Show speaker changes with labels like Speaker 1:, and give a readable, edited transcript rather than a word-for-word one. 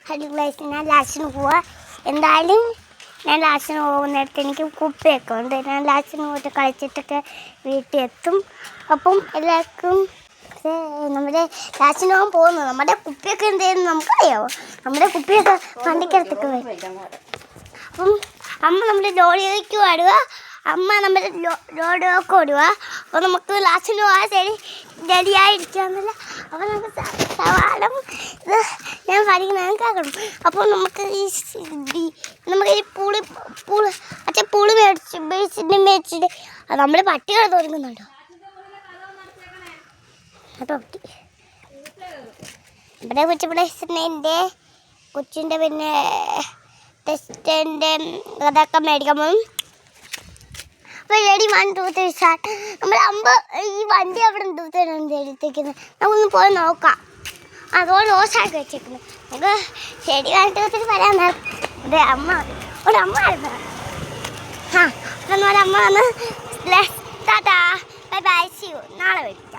Speaker 1: Hello guys, ഞാൻ ലാസ്റ്റിന് പോവാ. എന്തായാലും ഞാൻ ലാസ്റ്റിന് പോകുന്നിടത്ത് എനിക്ക് കുപ്പിയൊക്കെ ഉണ്ട്. ഞാൻ ലാസ്റ്റിന് പോയിട്ട് കളിച്ചിട്ടൊക്കെ വീട്ടിൽ എത്തും. അപ്പം എല്ലാവർക്കും നമ്മുടെ ലാസ്റ്റിന് പോകാൻ പോകുന്നു. നമ്മുടെ കുപ്പിയൊക്കെ എന്ത് ചെയ്യുന്നു നമുക്കറിയാമോ? നമ്മുടെ കുപ്പിയൊക്കെ വണ്ടിക്കകത്തൊക്കെ വരും. അപ്പം അമ്മ നമ്മുടെ ലോറിക്ക് ഓടുക, അമ്മ നമ്മുടെ ലോഡൊക്കെ ഓടുക. അപ്പോൾ നമുക്ക് ലാസ്റ്റിന് പോകാൻ റെഡിയായിരിക്കാമെന്നില്ല. അപ്പോൾ നമുക്ക് സവാളം ഇത് ഞാൻ പഠിക്കുന്ന കേൾക്കണം. അപ്പോൾ നമുക്ക് ഈ പൂള് മേടിച്ചിട്ട് അത് നമ്മൾ പട്ടികൾ തുടങ്ങുന്നുണ്ടോ? അപ്പോൾ ഇവിടെ എൻ്റെ കൊച്ചിൻ്റെ പിന്നെ ടെസ്റ്റിൻ്റെ അതൊക്കെ മേടിക്കാൻ പോകും. അപ്പോൾ റെഡി 1 2 3 സ്റ്റാർട്ട്. നമ്മൾ ഈ വണ്ടി അവിടെ എടുത്തേക്കുന്നത് നമുക്കൊന്ന് പോയി നോക്കാം. അതുകൊണ്ട് ഓസാക്കി വെച്ചേക്കുന്നു. നമുക്ക് ശരി 1 2 3 വരാൻ ഇവിടെ അമ്മ ആയിരുന്നു. അമ്മ വന്ന് ബൈ ബൈ, സീ യു, നാളെ വരും.